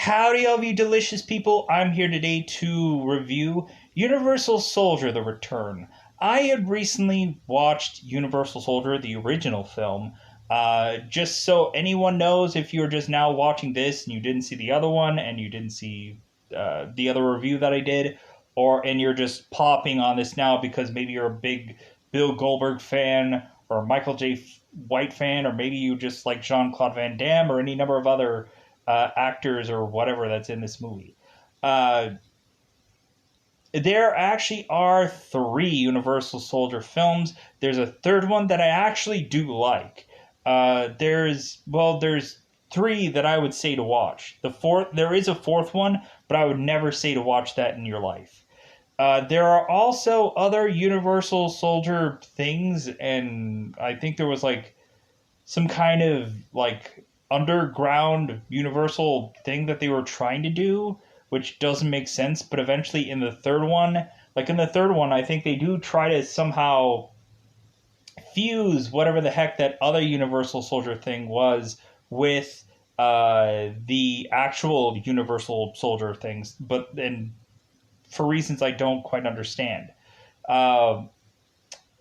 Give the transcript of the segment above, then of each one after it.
Howdy, all of you delicious people. I'm here today to review Universal Soldier: The Return. I had recently watched Universal Soldier, the original film. Just so anyone knows, if you're just now watching this and you didn't see the other one and you didn't see the other review that I did, and you're just popping on this now because maybe you're a big Bill Goldberg fan or Michael J. White fan, or maybe you just like Jean-Claude Van Damme or any number of other actors or whatever that's in this movie. Uh, there actually are three Universal Soldier films. There's a third one that I actually do like. There's three that I would say to watch. There is a fourth one, but I would never say to watch that in your life. There are also other Universal Soldier things, and I think there was like some kind of like underground Universal thing that they were trying to do, which doesn't make sense. But eventually, in the third one, I think they do try to somehow fuse whatever the heck that other Universal Soldier thing was with the actual Universal Soldier things, but then for reasons I don't quite understand. Uh,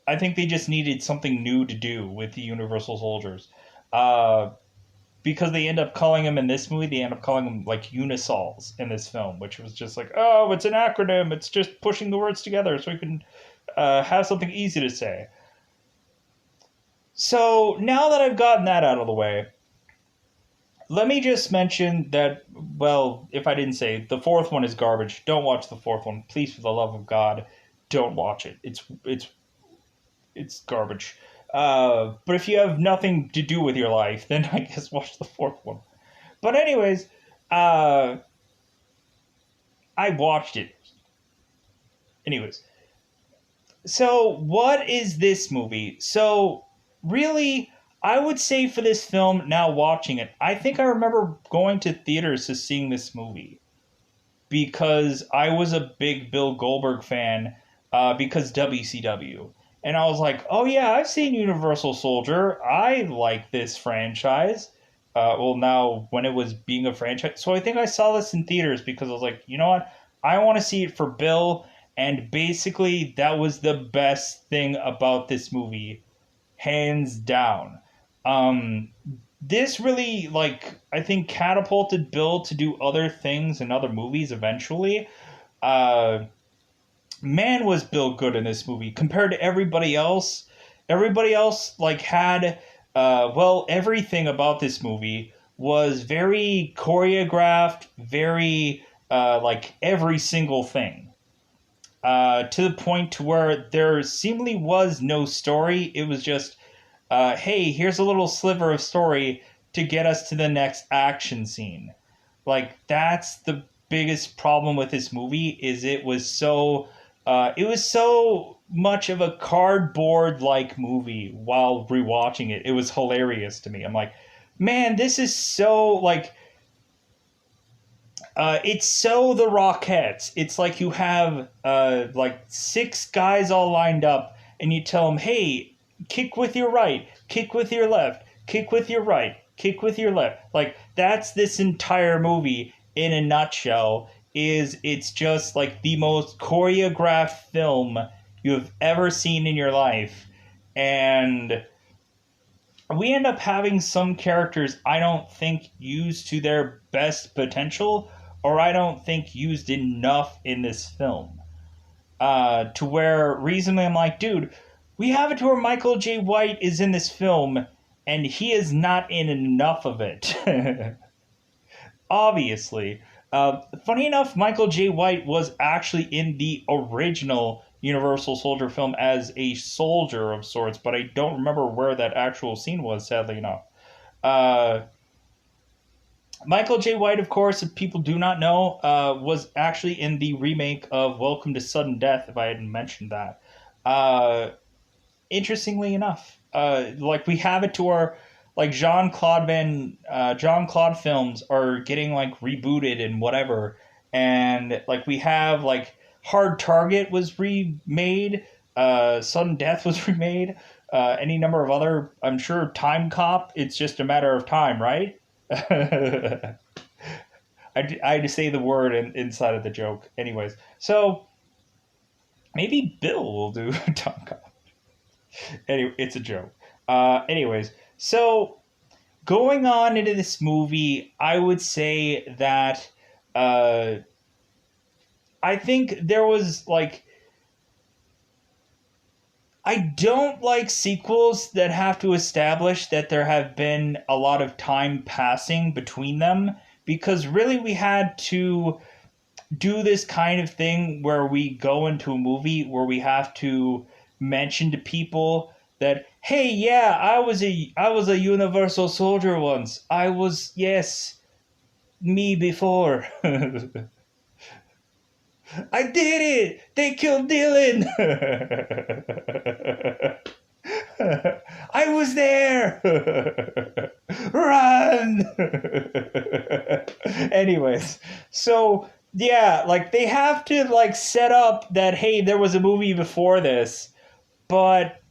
I think they just needed something new to do with the Universal Soldiers. Uh, because they end up calling them in this movie, they end up calling them like Unisols in this film, which was just like, oh, it's an acronym. It's just pushing the words together so we can have something easy to say. So now that I've gotten that out of the way, let me just mention that, well, if I didn't say, the fourth one is garbage. Don't watch the fourth one. Please, for the love of God, don't watch it. It's garbage. But if you have nothing to do with your life, then I guess watch the fourth one. But anyways, I watched it. Anyways, so what is this movie? So really, I would say for this film, now watching it, I think I remember going to theaters to seeing this movie because I was a big Bill Goldberg fan because WCW. And I was like, oh yeah, I've seen Universal Soldier. I like this franchise. Now, when it was being a franchise. So I think I saw this in theaters because I was like, you know what? I want to see it for Bill. And basically, that was the best thing about this movie. Hands down. This really, I think catapulted Bill to do other things in other movies eventually. Man, was Bill good in this movie compared to everybody else. Everybody else had everything about this movie was very choreographed, very every single thing, to the point to where there seemingly was no story. It was just hey, here's a little sliver of story to get us to the next action scene. That's the biggest problem with this movie, is it was so much of a cardboard-like movie while rewatching it. It was hilarious to me. I'm like, man, this is so, it's so the Rockettes. It's like you have, six guys all lined up, and you tell them, hey, kick with your right, kick with your left, kick with your right, kick with your left. That's this entire movie in a nutshell. It's just the most choreographed film you have ever seen in your life. And we end up having some characters I don't think used to their best potential, or I don't think used enough in this film. To where reasonably I'm like, dude, we have it to where Michael J. White is in this film, and he is not in enough of it. Obviously. Funny enough, Michael J. White was actually in the original Universal Soldier film as a soldier of sorts, but I don't remember where that actual scene was, sadly enough. Michael J. White, of course, if people do not know, was actually in the remake of Welcome to Sudden Death, if I hadn't mentioned that. Interestingly enough, we have it to where Jean-Claude films are getting rebooted and whatever, and we have Hard Target was remade, Sudden Death was remade, any number of other, I'm sure, Time Cop. It's just a matter of time, right? I had to say the word inside of the joke. Anyways, so maybe Bill will do Tonka. Anyway, it's a joke. Anyways, so going on into this movie, I would say that uh, I think there was like I don't like sequels that have to establish that there have been a lot of time passing between them because really we had to do this kind of thing where we go into a movie where we have to mention to people that hey, yeah, I was a universal soldier once. I was, yes, me before. I did it. They killed Dylan. I was there. Run. Anyways, so yeah, like they have to like set up that hey, there was a movie before this, but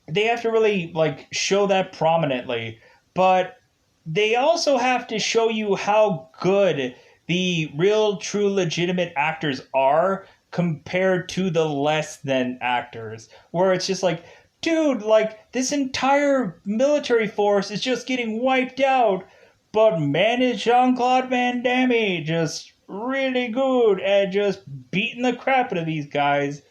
they have to really like show that prominently, but they also have to show you how good the real true legitimate actors are compared to the less than actors where it's just like dude, like this entire military force is just getting wiped out, but man is Jean-Claude Van Damme just really good at just beating the crap out of these guys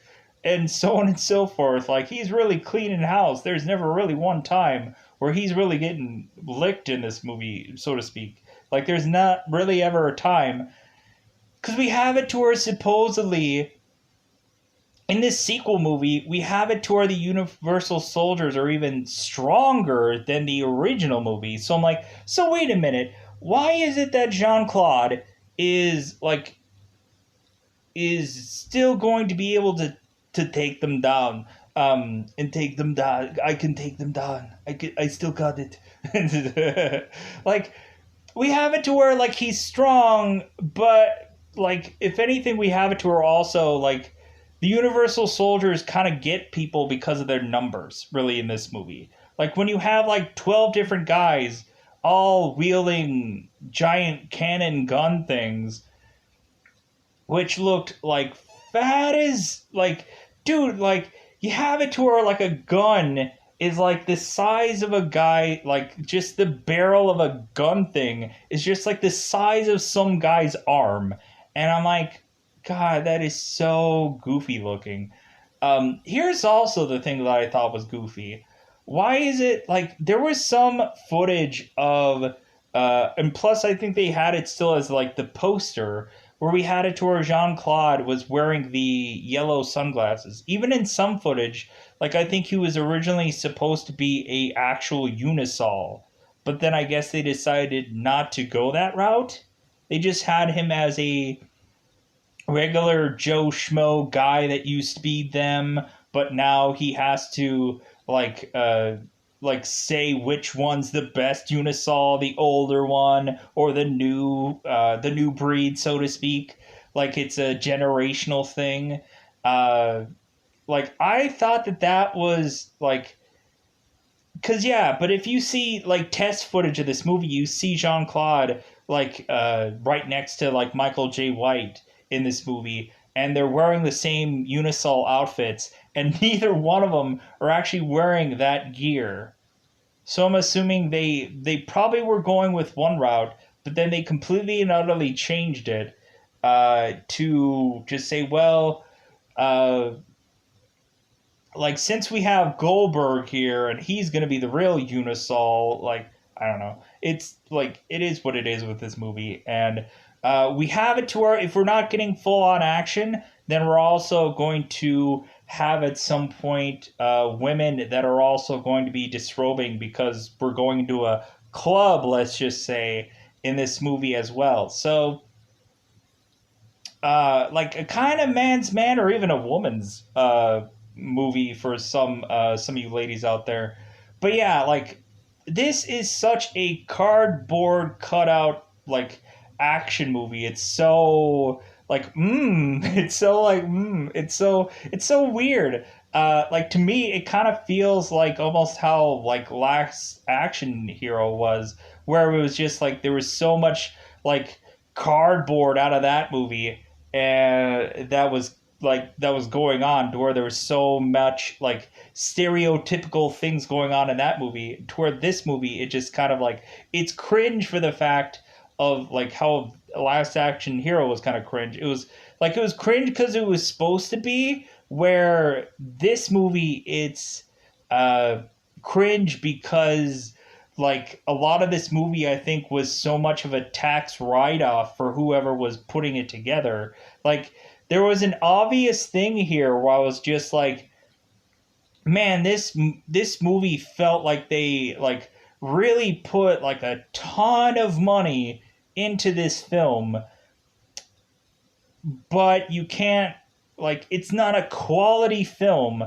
and so on and so forth. Like he's really cleaning house. There's never really one time where he's really getting licked in this movie, so to speak. Like there's not really ever a time because we have it to where supposedly in this sequel movie we have it to where the Universal Soldiers are even stronger than the original movie. So I'm like, so wait a minute, why is it that Jean-Claude is like is still going to be able to take them down and take them down. I can take them down. I still got it. Like we have it to where like he's strong, but like if anything, we have it to where also like the Universal Soldiers kind of get people because of their numbers. Really, in this movie, like when you have like 12 different guys all wielding giant cannon gun things, which looked like fat as like dude, like you have it to where like a gun is like the size of a guy, like just the barrel of a gun thing is just like the size of some guy's arm. And I'm like, God, that is so goofy looking. Here's also the thing that I thought was goofy. Why is it like there was some footage of and plus I think they had it still as like the poster where we had it to where Jean-Claude was wearing the yellow sunglasses. Even in some footage, like I think he was originally supposed to be a actual Unisol, but then I guess they decided not to go that route. They just had him as a regular Joe Schmo guy that used to be them, but now he has to like say which one's the best Unisol, the older one or the new breed, so to speak. Like it's a generational thing. Like I thought that was like because yeah, but if you see like test footage of this movie, you see Jean Claude like right next to like Michael J. White in this movie, and they're wearing the same Unisol outfits, and neither one of them are actually wearing that gear. So I'm assuming they probably were going with one route, but then they completely and utterly changed it to just say, well, uh, like since we have Goldberg here and he's going to be the real Unisol, like I don't know, it's like it is what it is with this movie, and we have it to where if we're not getting full on action, then we're also going to have at some point women that are also going to be disrobing because we're going to a club, let's just say, in this movie as well. So like a kind of man's man or even a woman's movie for some of you ladies out there. But yeah, like this is such a cardboard cutout like action movie. It's so like it's so like it's so weird. Like to me it kind of feels like almost how like Last Action Hero was, where it was just like there was so much like cardboard out of that movie, and that was going on to where there was so much like stereotypical things going on in that movie to where this movie, it just kind of like, it's cringe for the fact of like how Last Action Hero was kind of cringe. It was cringe because it was supposed to be, where this movie, it's uh cringe because like a lot of this movie, I think, was so much of a tax write-off for whoever was putting it together. Like there was an obvious thing here where I was just like, man, this movie felt like they like really put like a ton of money into this film, but you can't, like, it's not a quality film,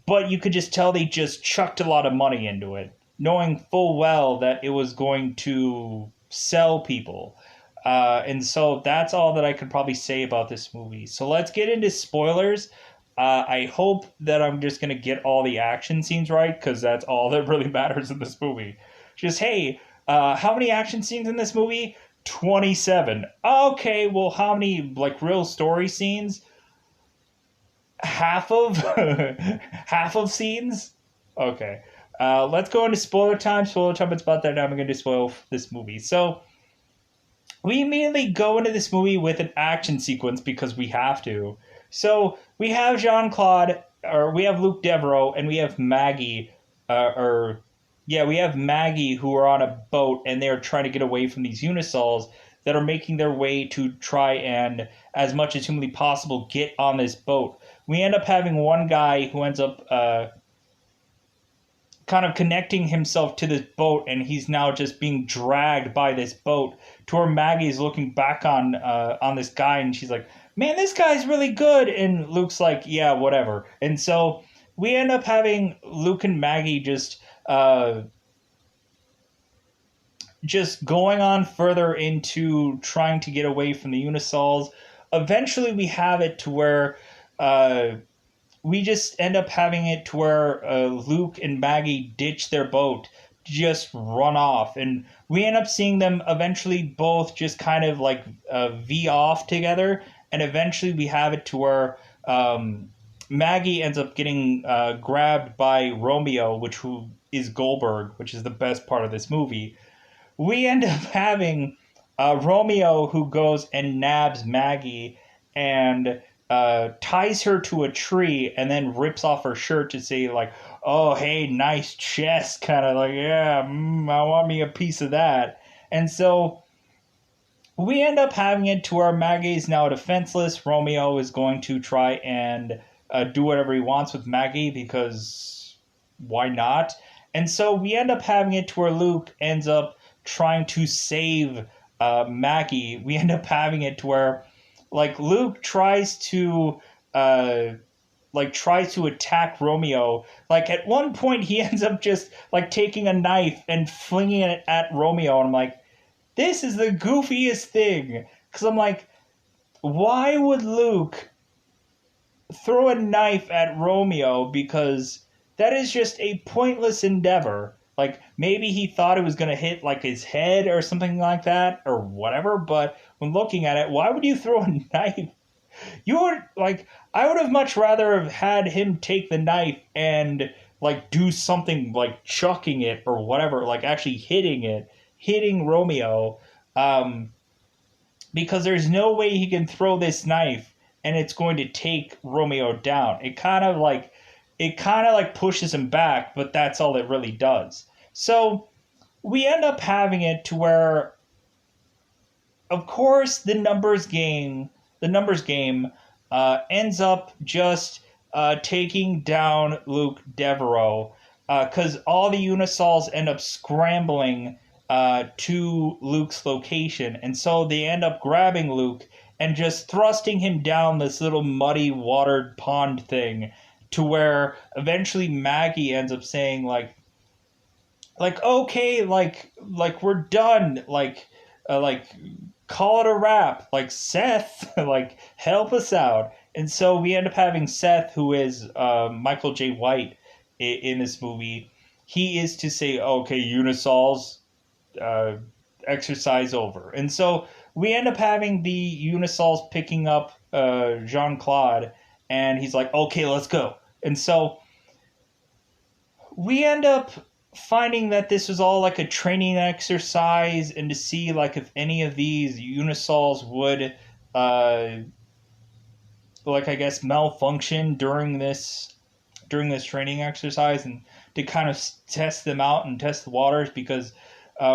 but you could just tell they just chucked a lot of money into it, knowing full well that it was going to sell people. And so that's all that I could probably say about this movie. So let's get into spoilers. I hope that I'm just going to get all the action scenes right, because that's all that really matters in this movie. Just, hey, how many action scenes in this movie? 27. Okay, well, how many, like, real story scenes? Half of half of scenes. Okay, let's go into spoiler time. Spoiler time. It's about that time I'm going to spoil this movie. So we immediately go into this movie with an action sequence because we have to. So we have Jean-Claude, or we have Luke Devereaux, and we have Maggie, or yeah, we have Maggie, who are on a boat and they're trying to get away from these Unisols that are making their way to try and, as much as humanly possible, get on this boat. We end up having one guy who ends up kind of connecting himself to this boat, and he's now just being dragged by this boat to where Maggie's looking back on this guy, and she's like, man, this guy's really good. And Luke's like, yeah, whatever. And so we end up having Luke and Maggie just going on further into trying to get away from the Unisols. Eventually we have it to where we just end up having it to where Luke and Maggie ditch their boat, just run off, and we end up seeing them eventually both just kind of like V off together, and eventually we have it to where Maggie ends up getting grabbed by Romeo, who is Goldberg, which is the best part of this movie. We end up having Romeo, who goes and nabs Maggie and ties her to a tree and then rips off her shirt to say, like, oh, hey, nice chest, kind of like, yeah, I want me a piece of that. And so we end up having it to where Maggie's now defenseless. Romeo is going to try and do whatever he wants with Maggie, because why not? And so we end up having it to where Luke ends up trying to save Maggie. We end up having it to where, like, Luke tries to attack Romeo. Like, at one point he ends up just like taking a knife and flinging it at Romeo, and I'm like, this is the goofiest thing, because I'm like, why would Luke throw a knife at Romeo? Because that is just a pointless endeavor. Like, maybe he thought it was going to hit, like, his head or something like that, or whatever, but when looking at it, why would you throw a knife? You would, like, I would have much rather have had him take the knife and, like, do something like chucking it or whatever, like, actually hitting Romeo, because there's no way he can throw this knife and it's going to take Romeo down. It kind of like pushes him back, but that's all it really does. So we end up having it to where, of course, the numbers game ends up just taking down Luke Devereaux, because all the Unisols end up scrambling to Luke's location, and so they end up grabbing Luke and just thrusting him down this little muddy watered pond thing, to where eventually Maggie ends up saying like okay, like we're done, like call it a wrap, like Seth, like help us out. And so we end up having Seth, who is Michael J. White in this movie. He is to say, okay, Unisols, exercise over. And so we end up having the Unisols picking up Jean-Claude, and he's like, okay, let's go. And so we end up finding that this was all like a training exercise, and to see like if any of these Unisols would uh like, I guess, malfunction during this training exercise, and to kind of test them out and test the waters, because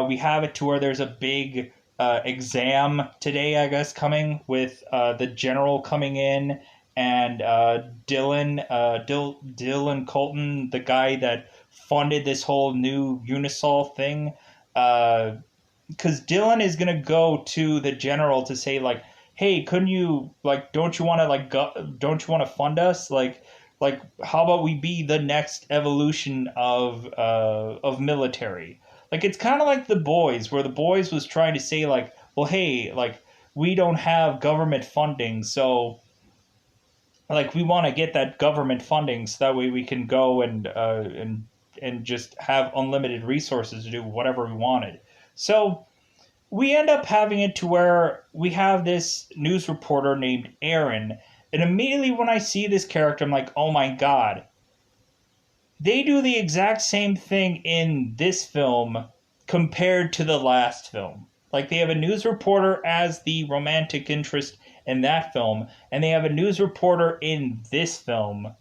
we have it to where there's a big exam today, I guess, coming with the general coming in, and Dylan Colton, the guy that funded this whole new Unisol thing, because Dylan is gonna go to the general to say like, hey, couldn't you, like, don't you want to, like, don't you want to fund us, like how about we be the next evolution of military? Like, it's kind of like The Boys, where The Boys was trying to say like, well, hey, like, we don't have government funding, so like we want to get that government funding so that way we can go and just have unlimited resources to do whatever we wanted. So we end up having it to where we have this news reporter named Aaron, and immediately when I see this character, I'm like, oh my god. They do the exact same thing in this film compared to the last film. Like, they have a news reporter as the romantic interest in that film, and they have a news reporter in this film.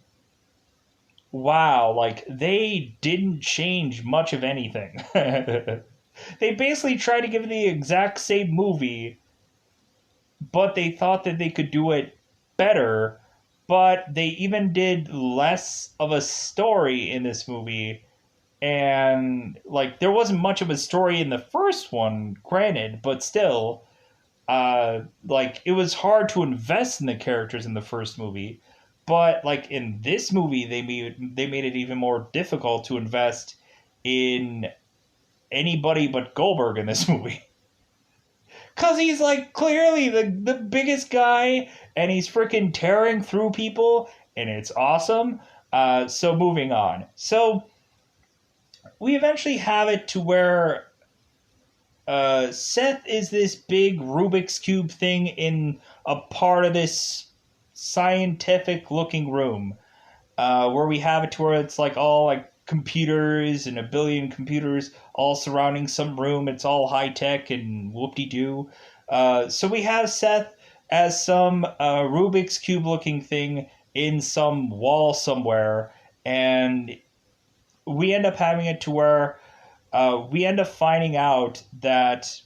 Wow, like, they didn't change much of anything. They basically tried to give the exact same movie, but they thought that they could do it better, but they even did less of a story in this movie. And like, there wasn't much of a story in the first one, granted, but still, like, it was hard to invest in the characters in the first movie. But like, in this movie, they made it even more difficult to invest in anybody but Goldberg in this movie. Cause he's like clearly the biggest guy, and he's freaking tearing through people, and it's awesome. So moving on. So we eventually have it to where Seth is this big Rubik's Cube thing in a part of this scientific looking room, where we have it to where it's like all like computers and a billion computers all surrounding some room. It's all high tech and whoop-de-doo. So we have Seth as some Rubik's Cube looking thing in some wall somewhere, and we end up having it to where we end up finding out that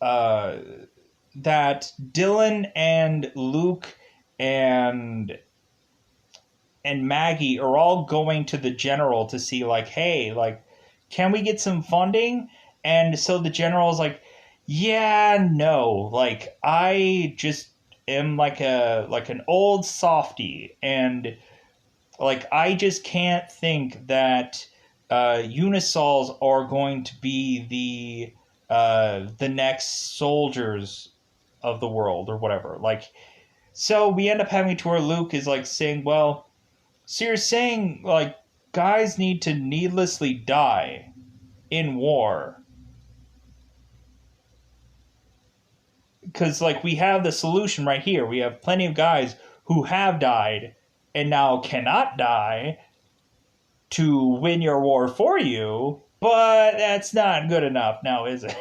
that Dylan and Luke and Maggie are all going to the general to see like, hey, like, can we get some funding? And so the general is like, yeah, no, like, I just am like an old softy, and like, I just can't think that Unisols are going to be the next soldiers of the world or whatever. Like, so we end up having to where Luke is like saying, well, so you're saying, like, guys need to needlessly die in war? Because, like, we have the solution right here. We have plenty of guys who have died and now cannot die to win your war for you, but that's not good enough now, is it?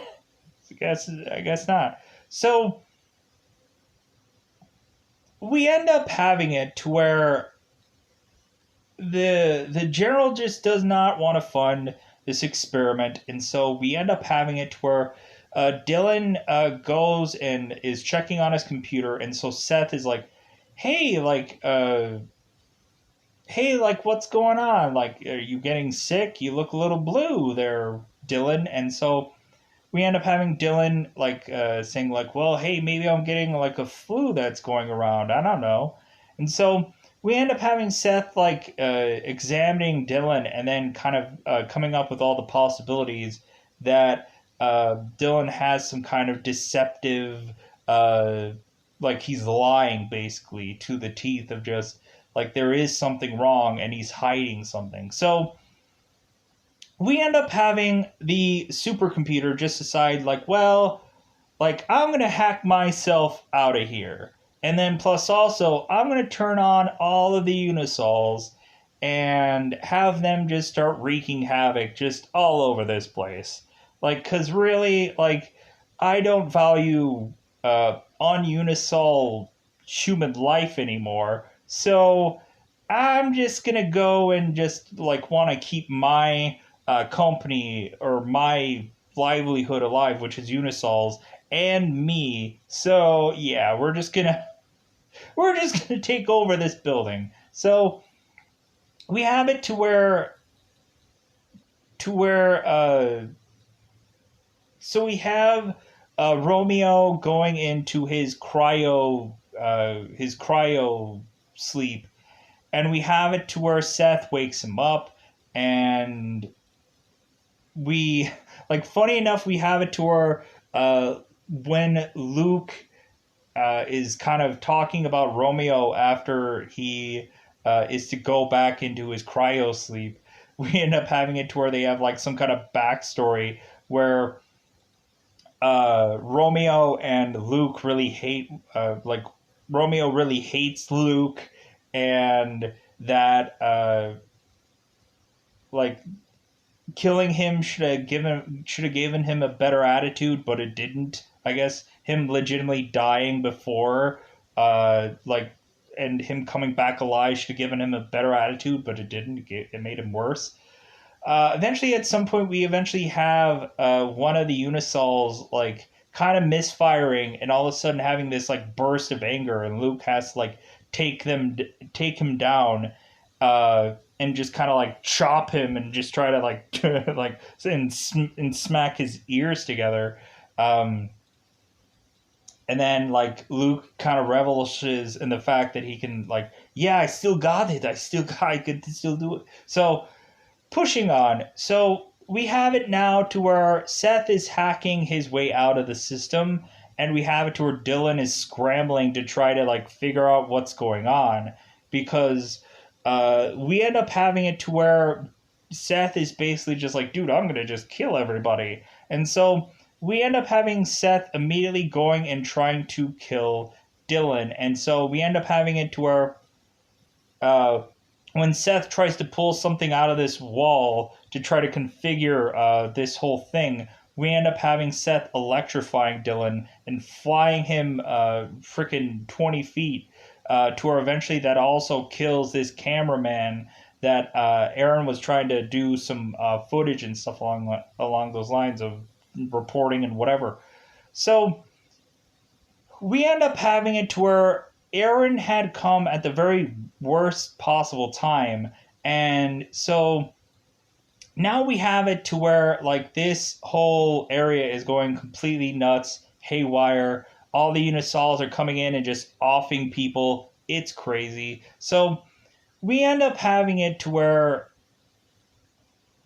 I guess not. So we end up having it to where the general just does not want to fund this experiment, and so we end up having it where Dylan goes and is checking on his computer, and so Seth is like, hey, like, what's going on? Like, are you getting sick? You look a little blue there, Dylan. And so we end up having Dylan like saying like, well, hey, maybe I'm getting like a flu that's going around. I don't know. And so we end up having Seth like examining Dylan, and then kind of coming up with all the possibilities that Dylan has some kind of deceptive, like, he's lying basically to the teeth of just like there is something wrong and he's hiding something. So we end up having the supercomputer just decide like, well, like, I'm going to hack myself out of here. And then plus also, I'm going to turn on all of the Unisols and have them just start wreaking havoc just all over this place. Like, because really, like, I don't value on Unisol human life anymore. So I'm just going to go and just, like, want to keep my company or my livelihood alive, which is Unisol's, and me. So yeah, we're just gonna take over this building. So we have it to where so we have Romeo going into his cryo sleep, and we have it to where Seth wakes him up, and we like funny enough we have it to where when Luke is kind of talking about Romeo after he is to go back into his cryo sleep. We end up having it to where they have like some kind of backstory where Romeo and Luke really hate, like Romeo really hates Luke, and that like killing him should have given him a better attitude, but it didn't. I guess him legitimately dying before, like, and him coming back alive should have given him a better attitude, but it didn't. It made him worse. Eventually, at some point, we eventually have one of the Unisols like kind of misfiring, and all of a sudden having this like burst of anger, and Luke has to like take him down, and just kind of like chop him and just try to like like and smack his ears together. Um, and then like Luke kind of revelishes in the fact that he can like, yeah, I still got it. I could still do it. So pushing on. So we have it now to where Seth is hacking his way out of the system, and we have it to where Dylan is scrambling to try to like figure out what's going on, because we end up having it to where Seth is basically just like, dude, I'm gonna just kill everybody, and so we end up having Seth immediately going and trying to kill Dylan, and so we end up having it to where uh, when Seth tries to pull something out of this wall to try to configure this whole thing, we end up having Seth electrifying Dylan and flying him freaking 20 feet to where eventually that also kills this cameraman that Aaron was trying to do some footage and stuff along those lines of reporting and whatever. So we end up having it to where Aaron had come at the very worst possible time. And so now we have it to where like this whole area is going completely nuts, haywire. All the Unisols are coming in and just offing people. It's crazy. So we end up having it to where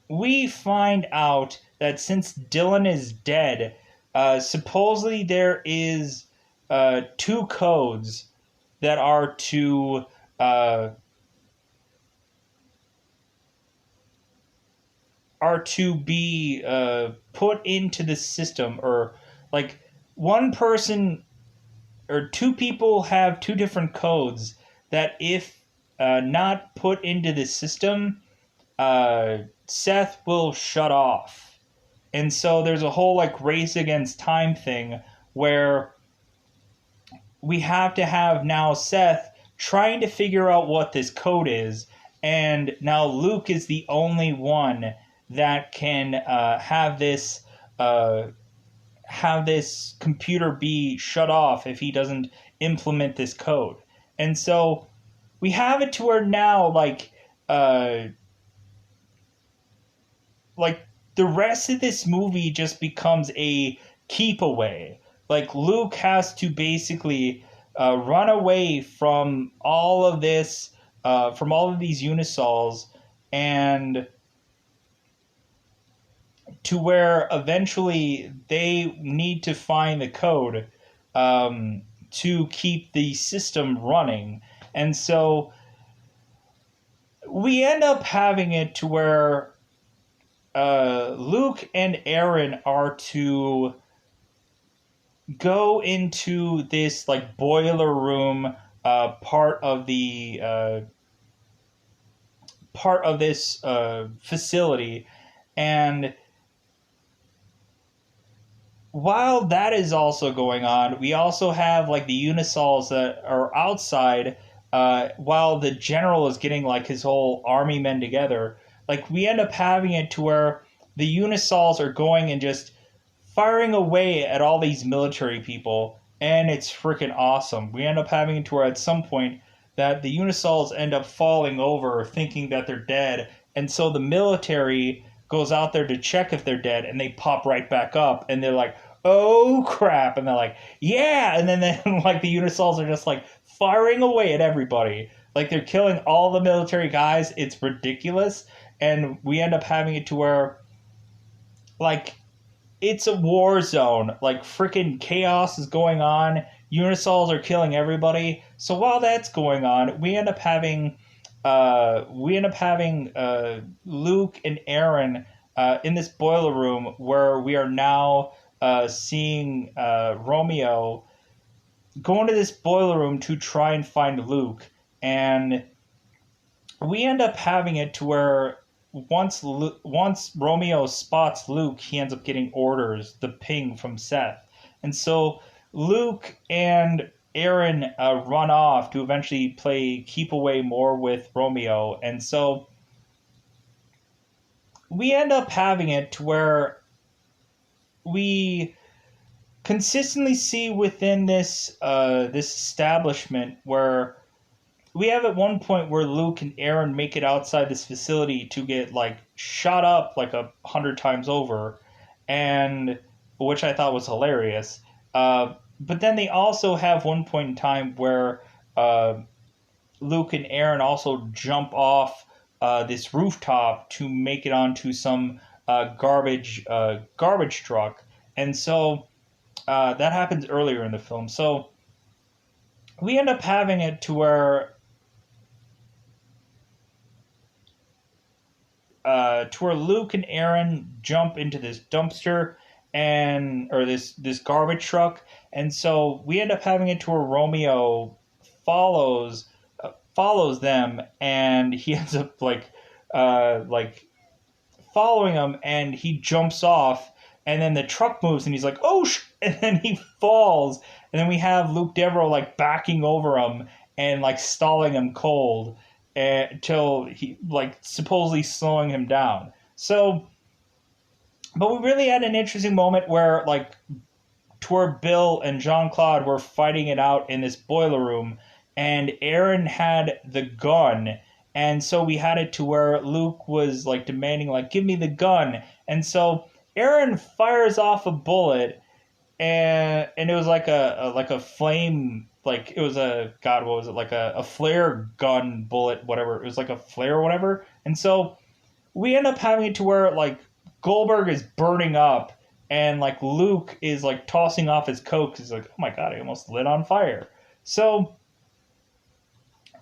we find out that since Dylan is dead, supposedly there is two codes that uh, are to be put into the system, or like one person or two people have two different codes that if not put into the system, Seth will shut off. And so there's a whole like race against time thing where we have to have now Seth trying to figure out what this code is, and now Luke is the only one that can uh, have this computer be shut off if he doesn't implement this code. And so we have it to where now uh, like the rest of this movie just becomes a keep away. Like Luke has to basically run away from all of this, from all of these Unisols, and to where eventually they need to find the code to keep the system running. And so we end up having it to where Luke and Aaron are to go into this like boiler room part of this facility, and while that is also going on, we also have like the Unisols that are outside. While the general is getting like his whole army men together, like we end up having it to where the Unisols are going and just firing away at all these military people, and it's freaking awesome. We end up having it to where at some point that the Unisols end up falling over, thinking that they're dead, and so the military goes out there to check if they're dead, and they pop right back up, and they're like, "Oh crap!" And they're like, "Yeah!" And then like the Unisols are just like firing away at everybody, like they're killing all the military guys. It's ridiculous, and we end up having it to where like it's a war zone. Like freaking chaos is going on. Unisols are killing everybody. So while that's going on, we end up having Luke and Aaron in this boiler room where we are now seeing Romeo go into this boiler room to try and find Luke, and we end up having it to where once Romeo spots Luke, he ends up getting orders, the ping from Seth, and so Luke and Aaron run off to eventually play keep away more with Romeo, and so we end up having it to where we consistently see within this establishment where we have at one point where Luke and Aaron make it outside this facility to get like shot up like 100 times over, and which I thought was hilarious. But then they also have one point in time where Luke and Aaron also jump off this rooftop to make it onto some garbage truck, and so that happens earlier in the film. So we end up having it to where Luke and Aaron jump into this dumpster and or this garbage truck, and so we end up having it to where Romeo follows follows them, and he ends up like following them, and he jumps off, and then the truck moves, and he's like, "Oh!" And then he falls, and then we have Luke Devereaux like backing over him and like stalling him cold until he like supposedly slowing him down. So, but we really had an interesting moment where like to Bill and Jean-Claude were fighting it out in this boiler room, and Aaron had the gun, and so we had it to where Luke was like demanding like, "Give me the gun," and so Aaron fires off a bullet, and it was like a flame, like it was a god, what was it, like a flare gun bullet, whatever, it was like a flare or whatever, and so we end up having it to where like Goldberg is burning up, and like Luke is like tossing off his coat 'cause he's like, "Oh my god, I almost lit on fire." So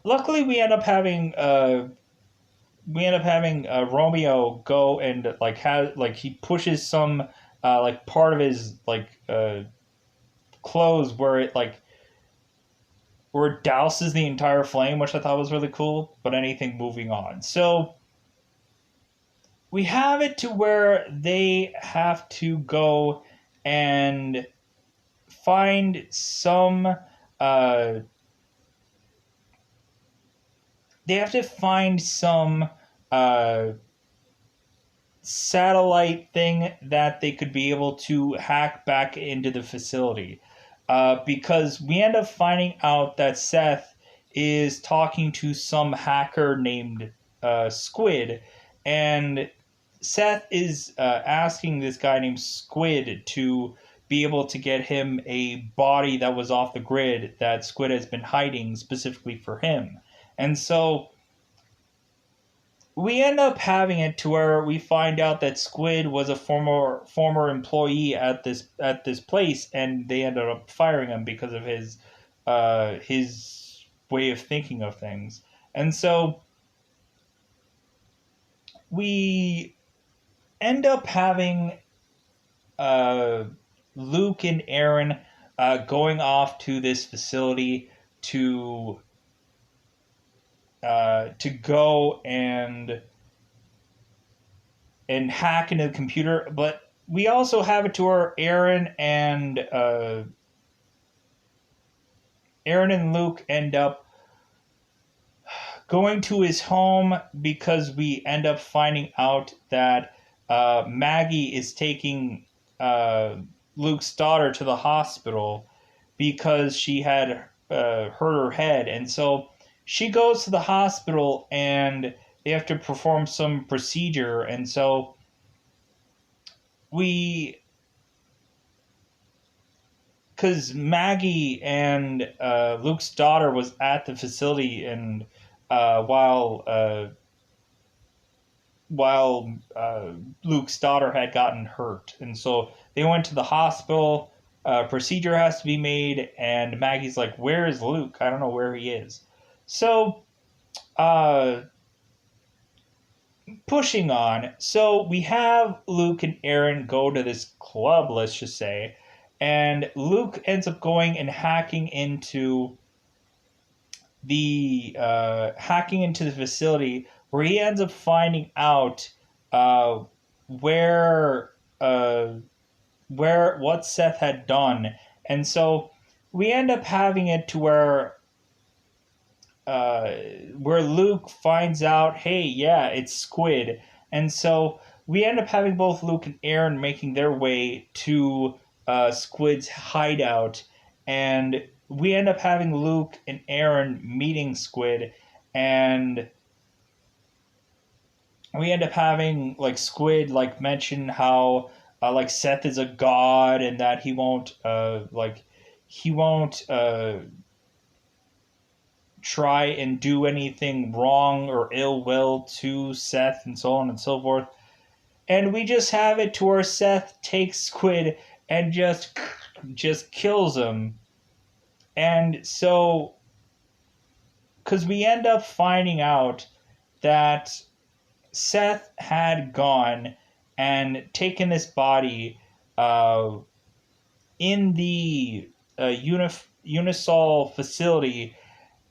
luckily we end up having Romeo go and like have like he pushes some like part of his like clothes where it douses the entire flame, which I thought was really cool. But anything, moving on. So we have it to where they have to go and find some uh, they have to find some uh, satellite thing that they could be able to hack back into the facility. Because we end up finding out that Seth is talking to some hacker named Squid, and Seth is asking this guy named Squid to be able to get him a body that was off the grid that Squid has been hiding specifically for him. And so we end up having it to where we find out that Squid was a former employee at this place, and they ended up firing him because of his way of thinking of things. And so we end up having Luke and Aaron going off to this facility to go and hack into the computer. But we also have it to where Aaron and Luke end up going to his home because we end up finding out that Maggie is taking Luke's daughter to the hospital because she had hurt her head. And so she goes to the hospital and they have to perform some procedure. And so because Maggie and Luke's daughter was at the facility, and while Luke's daughter had gotten hurt, and so they went to the hospital. Procedure has to be made, and Maggie's like, "Where is Luke? I don't know where he is." So, uh, pushing on. So we have Luke and Aaron go to this club, let's just say, and Luke ends up going and hacking into the facility where he ends up finding out uh, where what Seth had done, and so we end up having it to uh, where Luke finds out, hey, yeah, it's Squid, and so we end up having both Luke and Aaron making their way to Squid's hideout, and we end up having Luke and Aaron meeting Squid, and we end up having like Squid like mention how like Seth is a god and that he won't try and do anything wrong or ill will to Seth and so on and so forth. And we just have it to where Seth takes Squid and just kills him. And so because we end up finding out that Seth had gone and taken this body in the Unisol facility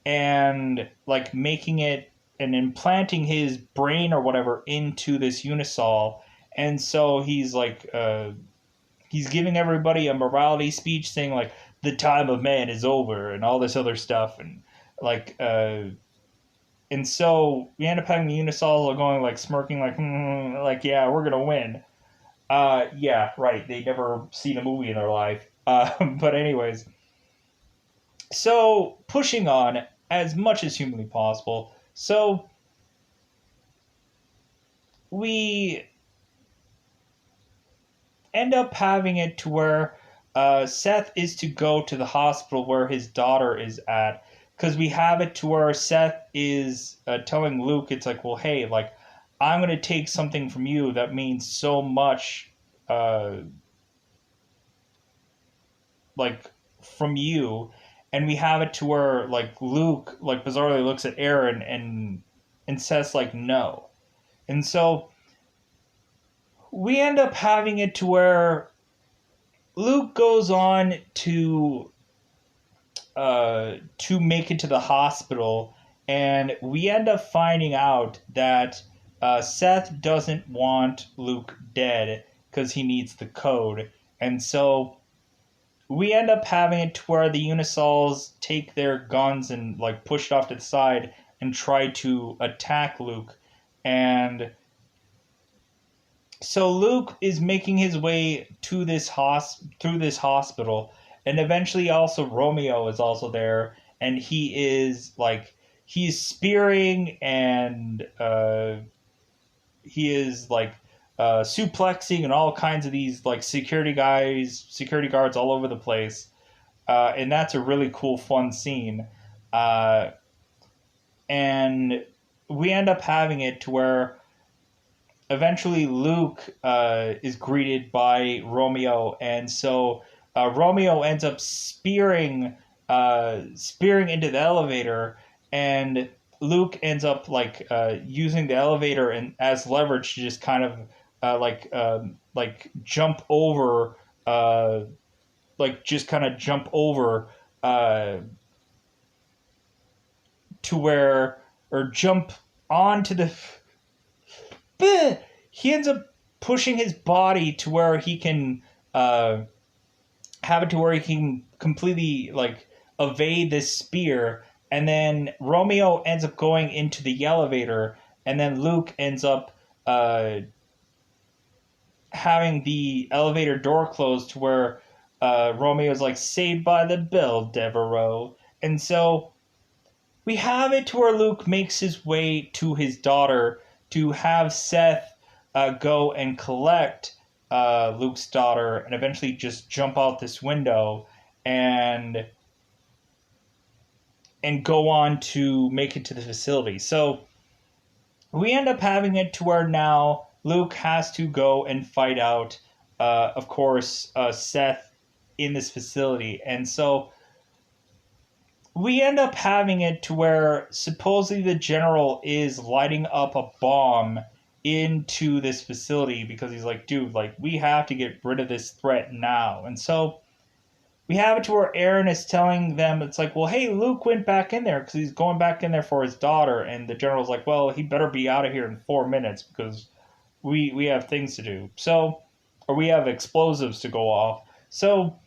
and like making it and implanting his brain or whatever into this Unisol. And so he's giving everybody a morality speech saying like the time of man is over and all this other stuff, and like and so we end up having the Unisols going like smirking like yeah, we're gonna win. Yeah, right. They never seen a movie in their life. But anyways, so pushing on as much as humanly possible. So we end up having it to where Seth is to go to the hospital where his daughter is at, because we have it to where Seth is telling Luke, it's like, well, hey, like, I'm going to take something from you that means so much, like, from you. And we have it to where, like, Luke, like, bizarrely looks at Aaron and says, like, no. And so we end up having it to where Luke goes on to make it to the hospital, and we end up finding out that Seth doesn't want Luke dead because he needs the code, and so we end up having it to where the Unisols take their guns and like push it off to the side and try to attack Luke, and so Luke is making his way to through this hospital, and eventually also Romeo is also there, and he's spearing and he is like suplexing and all kinds of these like security guards all over the place, and that's a really cool, fun scene, and we end up having it to where eventually Luke is greeted by Romeo, and so Romeo ends up spearing into the elevator, and Luke ends up like using the elevator and as leverage to just kind of like jump over like just kind of jump over uh, to where or jump onto the. He ends up pushing his body to where he can uh, have it to where he can completely like evade this spear, and then Romeo ends up going into the elevator, and then Luke ends up having the elevator door closed to where Romeo's like saved by the bell, Devereaux, and so we have it to where Luke makes his way to his daughter to have Seth go and collect Luke's daughter and eventually just jump out this window and go on to make it to the facility. So we end up having it to where now Luke has to go and fight out, of course, Seth in this facility. And so we end up having it to where supposedly the general is lighting up a bomb into this facility because he's like, dude, like, we have to get rid of this threat now. And so we have it to where Aaron is telling them, it's like, well, hey, Luke went back in there because he's going back in there for his daughter. And the general's like, well, he better be out of here in 4 minutes because we have things to do. So, or we have explosives to go off. So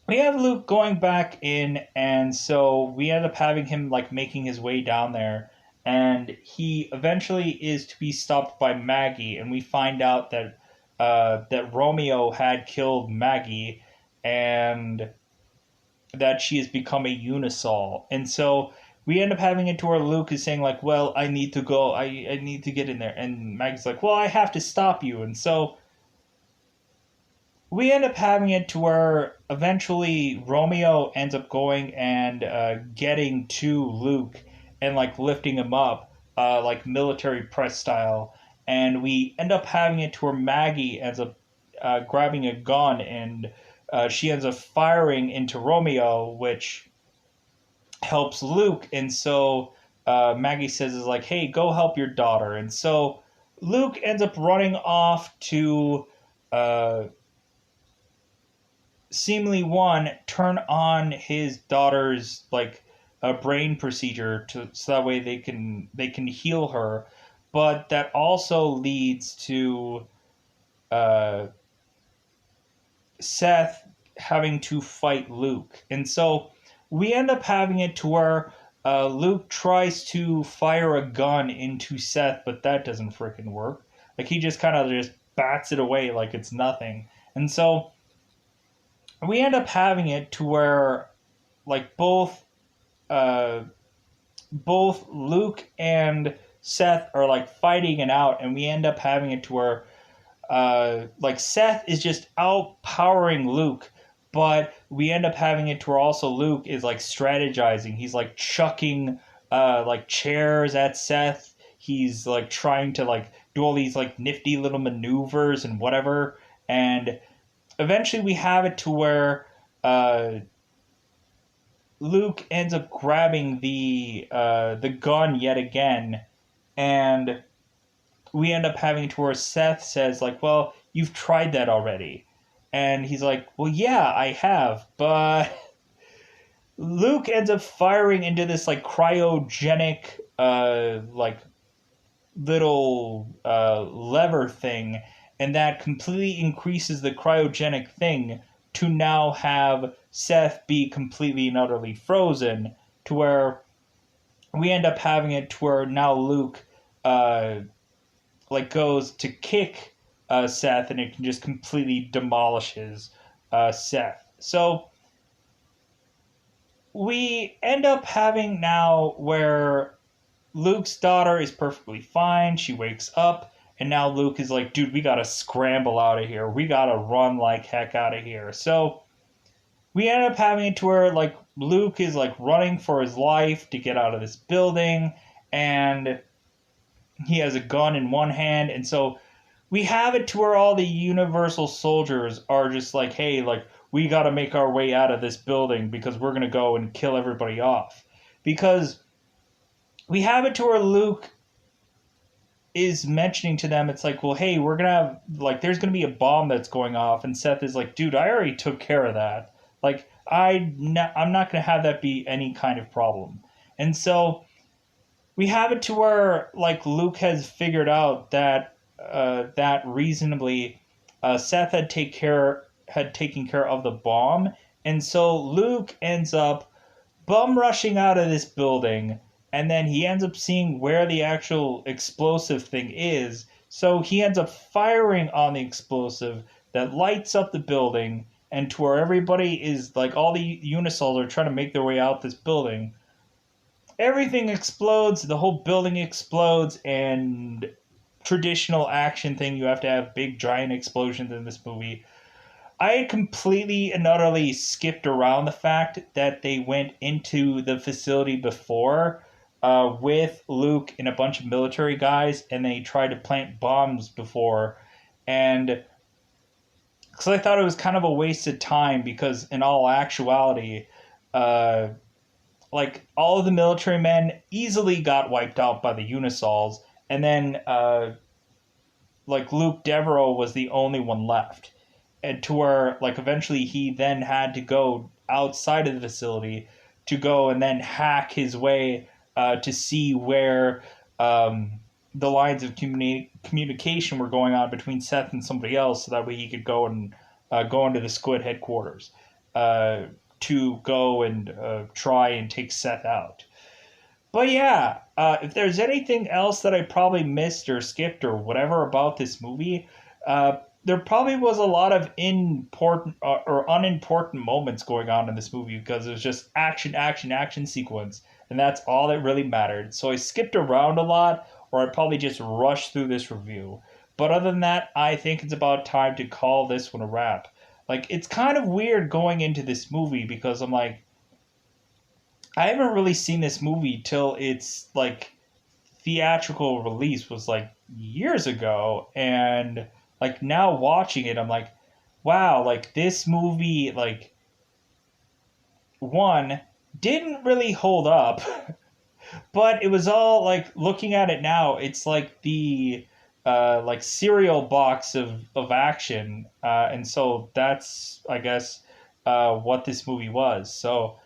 we have Luke going back in, and so we end up having him like making his way down there, and he eventually is to be stopped by Maggie, and we find out that that Romeo had killed Maggie, and that she has become a Unisol, and so we end up having it to where Luke is saying like, well, I need to go, I need to get in there, and Maggie's like, well, I have to stop you, and so we end up having it to where eventually Romeo ends up going and getting to Luke and like lifting him up, like military press style. And we end up having it to where Maggie ends up grabbing a gun and she ends up firing into Romeo, which helps Luke. And so Maggie says is like, hey, go help your daughter. And so Luke ends up running off to seemingly turn on his daughter's like a brain procedure to so that way they can heal her, but that also leads to Seth having to fight Luke, and so we end up having it to where Luke tries to fire a gun into Seth, but that doesn't freaking work. Like he just kind of just bats it away like it's nothing, and so we end up having it to where like both Luke and Seth are like fighting it out, and we end up having it to where like Seth is just outpowering Luke, but we end up having it to where also Luke is like strategizing. He's like chucking like chairs at Seth. He's like trying to like do all these like nifty little maneuvers and whatever, and eventually we have it to where Luke ends up grabbing the gun yet again, and we end up having to where Seth says like, well, you've tried that already. And he's like, well, yeah, I have, but Luke ends up firing into this like cryogenic like little lever thing, and that completely increases the cryogenic thing to now have Seth be completely and utterly frozen, to where we end up having it to where now Luke like goes to kick Seth, and it can just completely demolishes Seth. So we end up having now where Luke's daughter is perfectly fine. She wakes up, and now Luke is like, dude, we gotta scramble out of here. We gotta run like heck out of here. So we end up having it to where like Luke is like running for his life to get out of this building, and he has a gun in one hand, and so we have it to where all the Universal soldiers are just like, hey, like, we gotta make our way out of this building because we're gonna go and kill everybody off. Because we have it to where Luke is mentioning to them, it's like, well, hey, we're gonna have like there's gonna be a bomb that's going off, and Seth is like, dude, I already took care of that. Like I'm not gonna have that be any kind of problem. And so we have it to where like Luke has figured out that that reasonably Seth had taken care of the bomb, and so Luke ends up bum rushing out of this building, and then he ends up seeing where the actual explosive thing is. So he ends up firing on the explosive that lights up the building, and to where everybody is like all the Unisols are trying to make their way out this building. Everything explodes, the whole building explodes, and traditional action thing, you have to have big giant explosions in this movie. I completely and utterly skipped around the fact that they went into the facility before with Luke and a bunch of military guys, and they tried to plant bombs before. And because I thought it was kind of a waste of time, because in all actuality, uh, like all of the military men easily got wiped out by the Unisols, and then like Luke Devereaux was the only one left, and to where like eventually he then had to go outside of the facility to go and then hack his way to see where the lines of communication were going on between Seth and somebody else, so that way he could go and go into the Squid headquarters uh, to go and try and take Seth out. But yeah, if there's anything else that I probably missed or skipped or whatever about this movie, there probably was a lot of important or unimportant moments going on in this movie, because it was just action, action, action sequence, and that's all that really mattered. So I skipped around a lot, or I probably just rushed through this review. But other than that, I think it's about time to call this one a wrap. Like, it's kind of weird going into this movie, because I'm like, I haven't really seen this movie till its like theatrical release was like years ago, and like now watching it I'm like, wow, like this movie, like, one, didn't really hold up. But it was all like, looking at it now, it's like the like cereal box of action, and so that's, I guess, what this movie was. So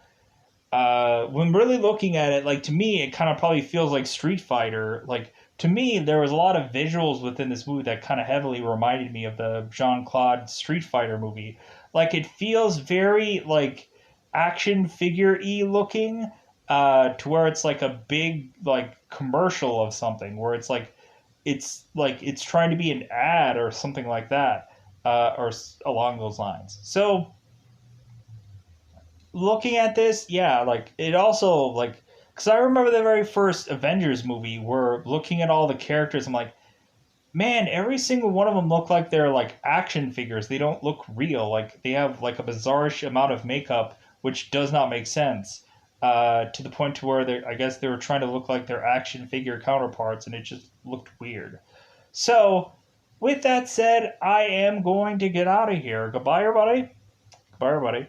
when really looking at it, like, to me, it kind of probably feels like Street Fighter. Like, to me, there was a lot of visuals within this movie that kind of heavily reminded me of the Jean-Claude Street Fighter movie. Like, it feels very like action figure-y looking, to where it's like a big like commercial of something, where it's trying to be an ad or something like that, or along those lines. So looking at this, yeah, like it also like, because I remember the very first Avengers movie, where looking at all the characters, I'm like, man, every single one of them look like they're like action figures. They don't look real. Like they have like a bizarre amount of makeup, which does not make sense. To the point to where I guess they were trying to look like their action figure counterparts, and it just looked weird. So, with that said, I am going to get out of here. Goodbye, everybody. Goodbye, everybody.